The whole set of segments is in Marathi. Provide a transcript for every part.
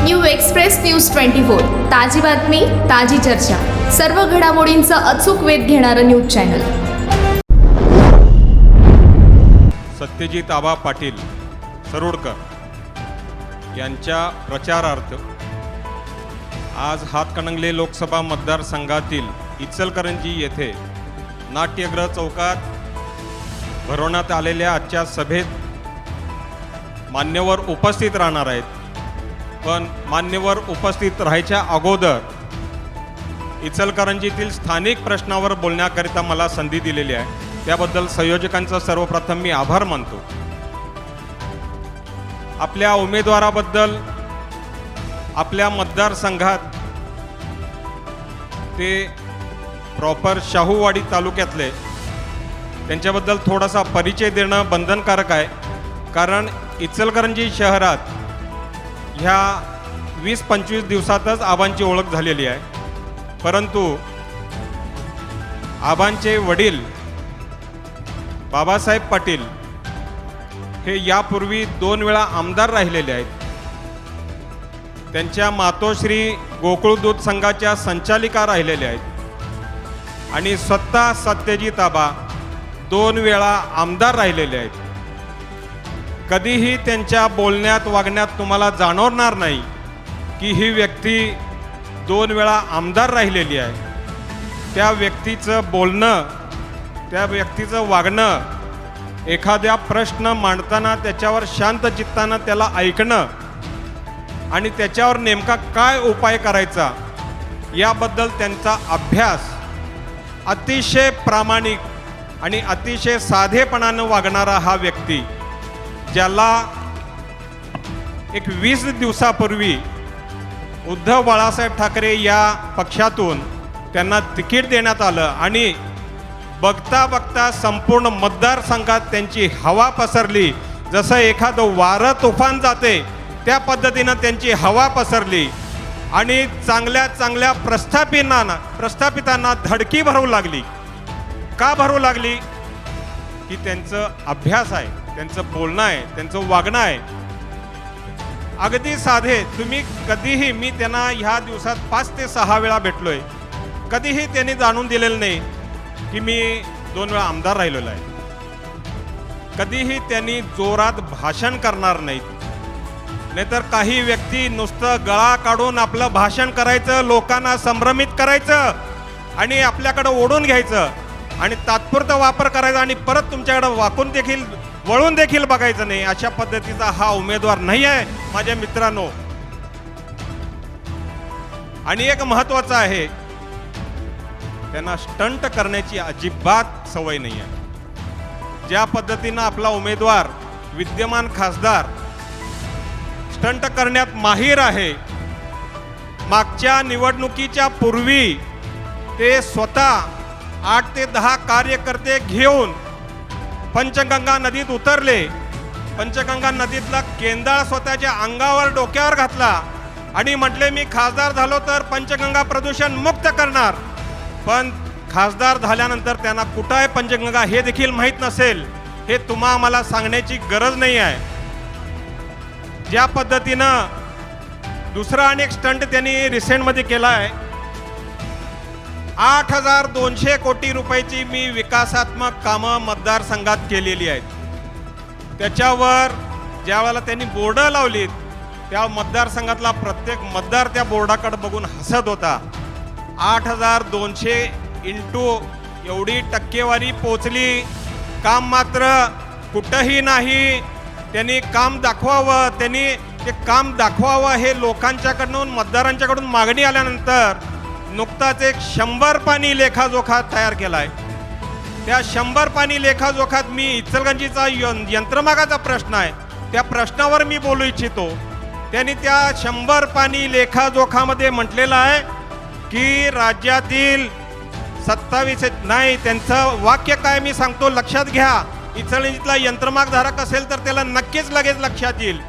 न्यू एक्सप्रेस न्यूज 24 ताजी बातमी ताजी चर्चा सर्व घडामोडींचा अचूक वेध घेणारं न्यूज चॅनल। सत्यजित आबा पाटील सरोडकर यांच्या प्रचारार्थ आज हातकणंगले लोकसभा मतदारसंघातील इचलकरंजी येथे नाट्यगृह चौकात भरवण्यात आलेल्या आजच्या सभेत मान्यवर उपस्थित राहणार आहेत। पण मान्यवर उपस्थित राहायच्या अगोदर इचलकरंजीतील स्थानिक प्रश्नावर बोलण्याकरिता मला संधी दिलेली आहे, त्याबद्दल संयोजकांचा सर्वप्रथम मी आभार मानतो। आपल्या उमेदवाराबद्दल आपल्या मतदारसंघात ते प्रॉपर शाहूवाडी तालुक्यातले त्यांच्याबद्दल थोडासा परिचय देणं बंधनकारक आहे, कारण इचलकरंजी शहरात ह्या 20-25 दिवसातच आबांची ओळख झालेली आहे। परंतु आबांचे वडील बाबासाहेब पाटील हे यापूर्वी 2 वेळा आमदार राहिलेले आहेत। त्यांच्या मातोश्री गोकुळ दूध संघाच्या संचालिका राहिलेल्या आहेत आणि स्वतः सत्यजित आबा 2 वेळा आमदार राहिलेले आहेत। कधीही त्यांच्या बोलण्यात वागण्यात तुम्हाला जाणवणार नाही की ही व्यक्ती 2 वेळा आमदार राहिलेली आहे। त्या व्यक्तीचं बोलणं, त्या व्यक्तीचं वागणं, एखाद्या प्रश्न मांडताना त्याच्यावर शांत चित्तानं त्याला ऐकणं आणि त्याच्यावर नेमका काय उपाय करायचा याबद्दल त्यांचा अभ्यास, अतिशय प्रामाणिक आणि अतिशय साधेपणानं वागणारा हा व्यक्ती, ज्याला एक 20 दिवसापूर्वी उद्धव बाळासाहेब ठाकरे या पक्षातून त्यांना तिकीट देण्यात आलं आणि बघता बघता संपूर्ण मतदारसंघात त्यांची हवा पसरली। जसं एखादं वारं तुफान जाते त्या पद्धतीनं त्यांची हवा पसरली आणि चांगल्या चांगल्या प्रस्थापितांना धडकी भरू लागली। का भरू लागली? की त्यांचं अभ्यास आहे, त्यांचं बोलणं आहे, त्यांचं वागणं आहे। अगदी साधे, तुम्ही कधीही, मी त्यांना ह्या दिवसात 5 ते 6 वेळा भेटलोय, कधीही त्यांनी जाणून दिलेलं नाही की मी 2 वेळा आमदार राहिलेलो आहे। कधीही त्यांनी जोरात भाषण करणार नाहीत। नाहीतर काही व्यक्ती नुसतं गळा काढून आपलं भाषण करायचं, लोकांना संभ्रमित करायचं आणि आपल्याकडं ओढून घ्यायचं आणि तात्पुरता वापर करायचा आणि परत तुमच्याकडे वळून देखील बघायचं नाही। अशा पद्धतीचा हा उमेदवार नाही आहे माझ्या मित्रांनो। आणि एक महत्वाचं आहे, त्यांना स्टंट करण्याची अजिबात सवय नाही आहे। ज्या पद्धतीनं आपला उमेदवार विद्यमान खासदार स्टंट करण्यात माहीर आहे, मागच्या निवडणुकीच्या पूर्वी ते स्वतः 8 ते 10 कार्यकर्ते घेऊन पंचगंगा नदीत उतरले। पंचगंगा नदीतला केंदाळ स्वतःच्या अंगावर, डोक्यावर घातला आणि म्हटले मी खासदार झालो तर पंचगंगा प्रदूषण मुक्त करणार। पण खासदार झाल्यानंतर त्यांना कुठं आहे पंचगंगा हे देखील माहीत नसेल, हे तुम्हा आम्हाला सांगण्याची गरज नाही आहे। ज्या पद्धतीनं दुसरा अनेक स्टंट त्यांनी रिसेंटमध्ये केला आहे, 8,200 कोटी रुपयाची मी विकासात्मक कामं मतदारसंघात केलेली आहेत। त्याच्यावर ज्या वेळेला त्यांनी बोर्ड लावलीत त्या मतदारसंघातला प्रत्येक मतदार त्या बोर्डाकडे बघून हसत होता। 8,200 इंटू एवढी टक्केवारी पोचली, काम मात्र कुठंही नाही। त्यांनी काम दाखवावं, त्यांनी ते काम दाखवावं हे लोकांच्याकडून, मतदारांच्याकडून मागणी आल्यानंतर नुकताच एक 100 पानी लेखाजोखा तयार केलाय। त्या 100 पानी लेखाजोखात मी इचलकरंजीचा यंत्रमागाचा प्रश्न आहे, त्या प्रश्नावर मी बोलू इच्छितो। त्यांनी त्या 100 पानी लेखाजोखामध्ये म्हटलेलं आहे की राज्यातील 27 नाही, त्यांचं वाक्य काय मी सांगतो, लक्षात घ्या। इचलकरंजीतला यंत्रमाग धारक असेल तर त्याला नक्कीच लगेच लक्षात येईल।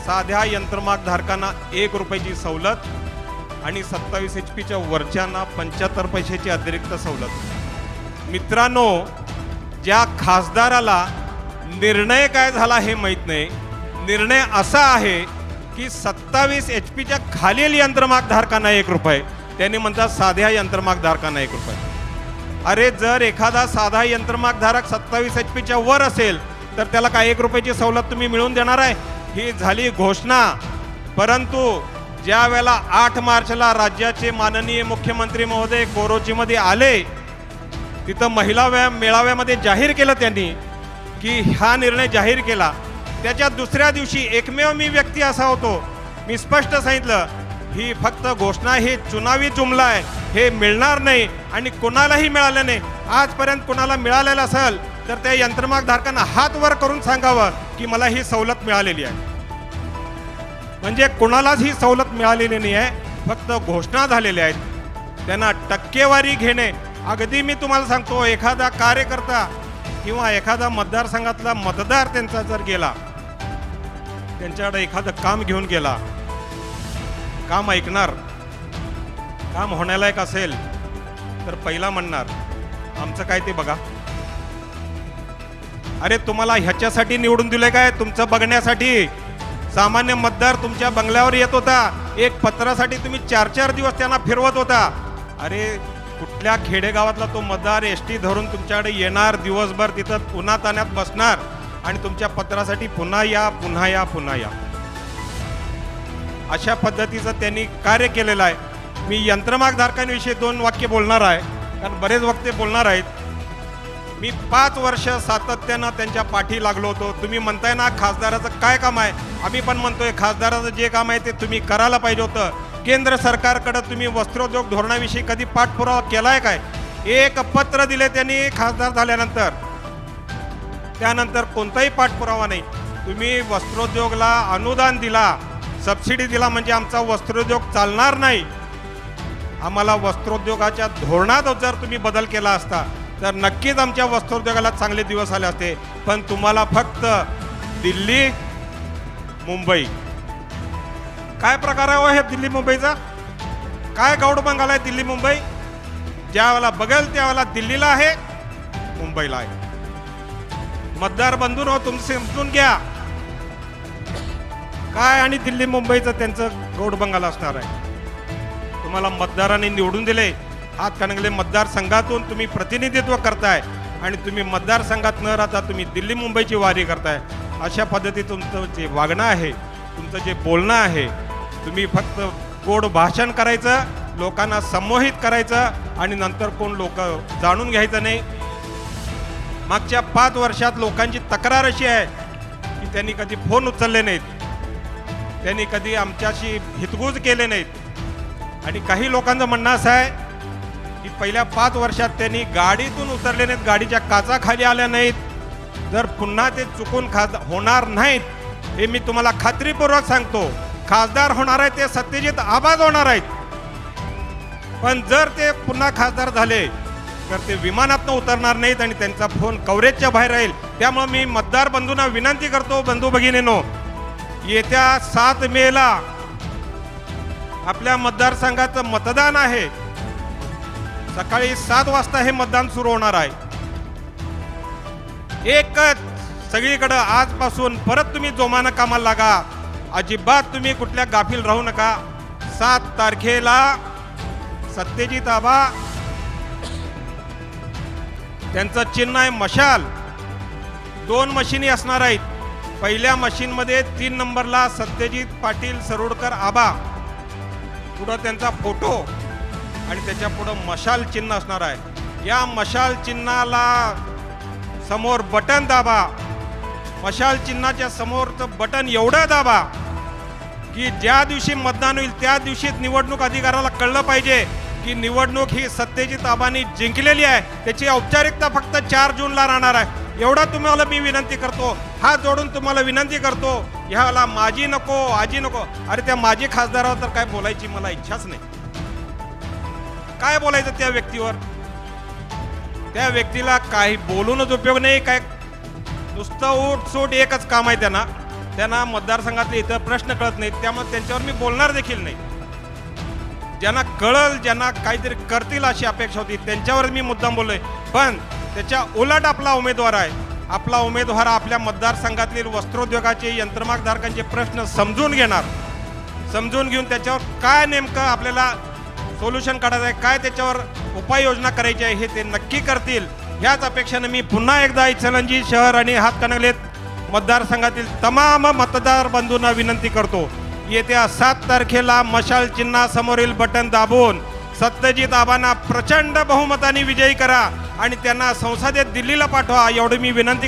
साध्या यंत्रमाग धारकांना 1 रुपयाची सवलत आणि 27 HP वरच्यांना 75 पैशाची अतिरिक्त सवलत। मित्रांनो, ज्या खासदाराला निर्णय काय झाला हे माहीत नाही, निर्णय असा आहे की 27 HP खालील यंत्रमागधारकांना 1 रुपये, त्यांनी म्हणतात साध्या यंत्रमागधारकांना 1 रुपये. अरे जर एखादा साधा यंत्रमागधारक 27 HP वर असेल तर त्याला काय 1 रुपयाची सवलत तुम्ही मिळवून देणार आहे? ही झाली घोषणा. परंतु ज्या वेळेला 8 मार्चला राज्याचे माननीय मुख्यमंत्री महोदय कोरोचीमध्ये आले, तिथं महिला मेळाव्यामध्ये जाहीर केलं त्यांनी की हा निर्णय जाहीर केला. त्याच्या दुसऱ्या दिवशी एकमेव मी व्यक्ती असा होतो, मी स्पष्ट सांगितलं ही फक्त घोषणा, ही चुनावी जुमला आहे, हे मिळणार नाही आणि कोणालाही मिळालं नाही. आजपर्यंत कोणाला मिळालेलं असेल तर त्या यंत्रमागधारकांना हात वर करून सांगावं की मला ही सवलत मिळालेली आहे. म्हणजे कोणालाच ही सवलत मिळालेली नाही आहे, फक्त घोषणा झालेल्या आहेत. त्यांना टक्केवारी घेणे, अगदी मी तुम्हाला सांगतो, एखादा कार्यकर्ता किंवा एखादा मतदारसंघातला मतदार त्यांचा जर गेला, त्यांच्याकडे एखादं काम घेऊन गेला, काम ऐकणार, काम होण्यालायक असेल तर पहिला म्हणणार आमचं काय ते बघा. अरे तुम्हाला ह्याच्यासाठी निवडून दिले काय? तुमचं बघण्यासाठी. सामान्य मतदार तुमच्या बंगल्यावर येत होता, एक पत्रासाठी तुम्ही 4-4 दिवस त्यांना फिरवत होता. अरे कुठल्या खेडेगावातला तो मतदार एसटी धरून तुमच्याकडे येणार, दिवसभर तिथं उन्हात तान्हात बसणार आणि तुमच्या पत्रासाठी पुन्हा या पुन्हा या पुन्हा या. अशा पद्धतीचं त्यांनी कार्य केलेलं आहे. मी यंत्रमागधारकांविषयी 2 वाक्य बोलणार आहे, कारण बरेच वक्ते बोलणार आहेत. मी 5 वर्ष सातत्यानं त्यांच्या पाठी लागलो होतो. तुम्ही म्हणताय ना खासदाराचं काय काम आहे, आम्ही पण म्हणतोय खासदाराचं जे काम आहे ते तुम्ही करायला पाहिजे होतं. केंद्र सरकारकडे तुम्ही वस्त्रोद्योग धोरणाविषयी कधी पाठपुरावा केलाय काय? एक पत्र दिले त्यांनी खासदार झाल्यानंतर, त्यानंतर कोणताही पाठपुरावा नाही. तुम्ही वस्त्रोद्योगला अनुदान दिला, सबसिडी दिला, म्हणजे आमचा वस्त्रोद्योग चालणार नाही. आम्हाला वस्त्रोद्योगाच्या धोरणात जर तुम्ही बदल केला असता तर नक्कीच आमच्या वस्त्रोद्योगाला चांगले दिवस आले असते. पण तुम्हाला फक्त दिल्ली मुंबई, काय प्रकार आहे हे दिल्ली मुंबईचा? काय गौड बंगाल आहे दिल्ली मुंबई? ज्या वेळेला बघेल त्यावेळेला दिल्लीला आहे, मुंबईला आहे. मतदार बंधून हो, तुम्ही समजून घ्या काय आणि दिल्ली मुंबईचं त्यांचं गौड बंगाल असणार आहे. तुम्हाला मतदारांनी निवडून दिले, हातकणंगले मतदारसंघातून तुम्ही प्रतिनिधित्व करताय आणि तुम्ही मतदारसंघात न राहता तुम्ही दिल्ली मुंबईची वारी करताय. अशा पद्धतीचं तुमचं जे वागणं आहे, तुमचं जे बोलणं आहे, तुम्ही फक्त गोड भाषण करायचं, लोकांना संमोहित करायचं आणि नंतर कोण लोक जाणून घ्यायचं नाही. मागच्या 5 वर्षात लोकांची तक्रार अशी आहे की त्यांनी कधी फोन उचलले नाहीत, त्यांनी कधी आमच्याशी हितगुज केले नाहीत. आणि काही लोकांचं म्हणणं असं आहे की पहिल्या 5 वर्षात त्यांनी गाडीतून उतरले नाहीत, गाडीच्या काचा खाली आल्या नाहीत. जर पुन्हा ते चुकून होणार नाहीत, हे मी तुम्हाला खात्रीपूर्वक सांगतो. खासदार होणार आहे ते सत्यजित आबाज होणार आहेत. पण जर ते पुन्हा खासदार झाले तर ते विमानातनं उतरणार नाहीत आणि त्यांचा फोन कव्हरेजच्या बाहेर राहील. त्यामुळे मी मतदार बंधूंना विनंती करतो, बंधू भगिनींनो, येत्या 7 मेला आपल्या मतदारसंघाचं मतदान आहे. सकाळी 7 वाजता हे मतदान सुरू होणार आहे. एकच सगळीकडं आजपासून परत तुम्ही जोमानं कामाला लागा. अजिबात तुम्ही कुठल्या गाफील राहू नका. 7 तारखेला सत्यजित आबा, त्यांचं चिन्ह आहे मशाल. 2 मशिनी असणार आहेत. पहिल्या मशीनमध्ये 3 नंबरला सत्यजित पाटील सरोडकर आबा, पुढं त्यांचा फोटो आणि त्याच्या पुढं मशाल चिन्ह असणार आहे. या मशाल चिन्हाला समोर बटन दाबा. मशाल चिन्हाच्या समोरचं बटन एवढं दाबा की ज्या दिवशी मतदान होईल त्या दिवशीच निवडणूक अधिकाऱ्याला कळलं पाहिजे की निवडणूक ही सत्यजित आबांनी जिंकलेली आहे. त्याची औपचारिकता फक्त 4 जूनला राहणार आहे. एवढा तुम्हाला मी विनंती करतो, हात जोडून तुम्हाला विनंती करतो. ह्याला माझी नको, आजी नको. अरे त्या माजी खासदारावर तर काय बोलायची मला इच्छाच नाही. काय बोलायचं त्या व्यक्तीवर? त्या व्यक्तीला काही बोलूनच उपयोग नाही. काय नुसतं उठसूट एकच काम आहे त्यांना मतदारसंघातले इतर प्रश्न कळत नाहीत. त्यामुळे त्यांच्यावर मी बोलणार देखील नाही. ज्यांना कळल, ज्यांना काहीतरी करतील अशी अपेक्षा होती, त्यांच्यावर मी मुद्दाम बोललोय. पण त्याच्या उलट आपला उमेदवार आहे. आपला उमेदवार आपल्या मतदारसंघातील वस्त्रोद्योगाचे, यंत्रमागधारकांचे प्रश्न समजून घेणार, समजून घेऊन त्याच्यावर काय नेमकं आपल्याला सोल्युशन काढायचं आहे, काय त्याच्यावर उपाययोजना करायची आहे हे ते नक्की करतील. ह्याच अपेक्षेनं मी पुन्हा एकदा इचलकरंजी शहर आणि हातकणंगले मतदारसंघातील तमाम मतदार बंधूंना विनंती करतो, येत्या 7 तारखेला मशाल चिन्हासमोरील बटन दाबून सत्यजित आबांना प्रचंड बहुमताने विजयी करा आणि त्यांना संसदेत दिल्लीला पाठवा, एवढी मी विनंती